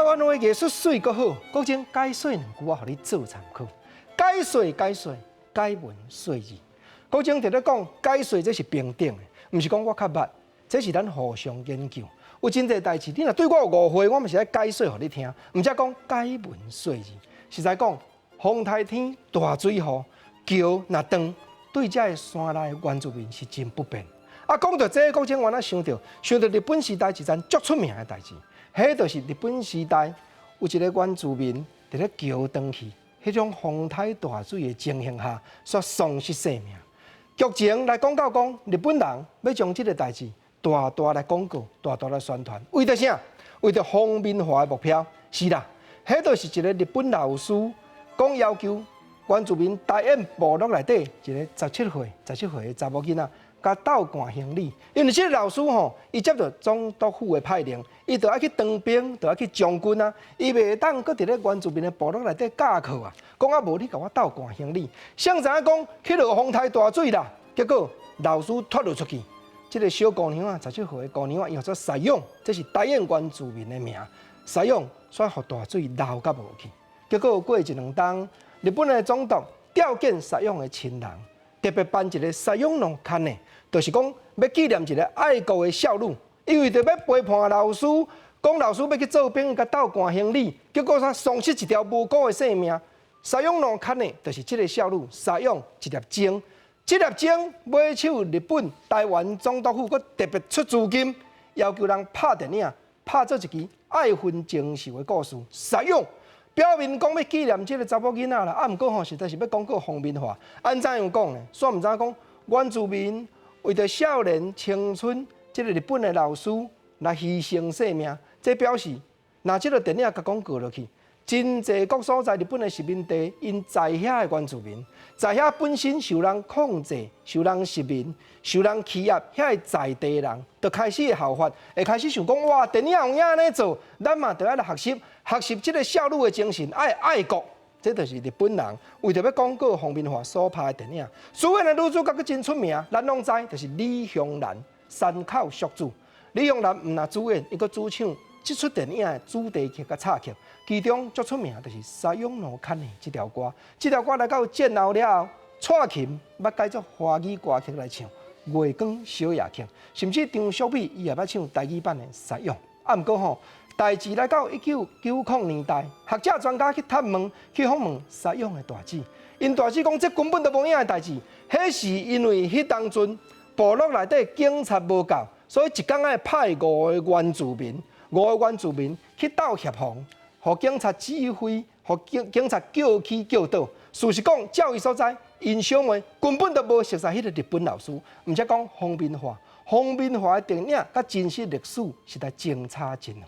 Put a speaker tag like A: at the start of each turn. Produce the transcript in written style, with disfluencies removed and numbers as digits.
A: 台湾话艺术水阁好，国情解说两句话，互你做参考。解说，解文说字。国情伫咧讲解说，这是平等的，毋是讲我较捌，这是咱互相研究。有真侪代志，你若对我有误会，我嘛是爱解说互你听，毋则讲解文说字。实在讲，风台天大水雨，桥若断，对遮个山内原住民是真不便。啊，讲到这个国情，我哪想到日本时代一件足出名的代志，迄就是日本时代有一个原住民伫咧桥断去，迄种风台大水的情形下，所丧失性命。剧情来讲到讲，日本人要将这个代志大大来广告，大大来宣传，为着啥？为着方便化的目标。是啦，迄就是一个日本老师讲要求原住民大燕部落内底一个17岁的查某囡仔。甲斗寒行李，因为这个老师吼，伊接到总督府的派令，伊就爱去当兵，就爱去将军啊，伊袂当搁伫咧原住民的部落内底教课啊。讲啊无你甲我斗寒行李，谁知影讲去落风台大水啦，结果老师脱落出去。这个小姑娘啊，17岁的姑娘啊，用作使用，这是大燕原住民的名，使用煞互大水流甲无去。结果过一两冬，日本的总督调见使用的亲人。特别办一个使用农刊的，就是讲要纪念一个爱国的少女，因为着要陪伴老师，讲老师要去做兵，甲斗寒行李，结果他丧失一条无辜的性命。使用农刊的，就是这个少女使用一粒钟，这粒钟买手日本台湾总督府，佮特别出资金，要求人拍电影，拍做一支爱恨情仇的故事，使用。表面讲要纪念这个查某囡仔啦，啊，毋过吼实在是要讲个方便化。安怎样讲呢？煞毋知讲原住民为着少年青春，这个日本的老师来牺牲性命，这表示，若这个电影甲讲过落去，真侪各所在日本的殖民地，因在遐的原住民，在遐本身受人控制、受人殖民、受人欺压，遐的在地人，就开始会效法，会开始想讲哇，电影有影安尼做，咱嘛就要来学习这个少女的精神，爱国。这就是日本人为着要广告方便化所拍的电影。主演的女主角佫真出名，咱拢知，就是李香兰，山口淑子。李香兰毋但主演，伊佫主唱这出电影的主题曲甲插曲，其中最出名就是《沙涌路看你》这条歌。这条歌来到战后了后，蔡琴要改作华语歌曲来唱《月光小夜曲》，甚至张淑美伊也要唱台语版的《沙涌》。啊，毋过吼。代志来到1990年代，学者专家去探问、去访问沙涌的大姊，因大姊讲，这根本都无影的代志，迄是因为迄当阵部落内底警察无够，所以一天爱派5个原住民去斗协防，互警察指挥，互警察叫起叫倒。事实讲，照伊所在，因小妹根本都无熟悉迄个日本老师，毋则讲方便化的电影甲真实历史实在相差真远。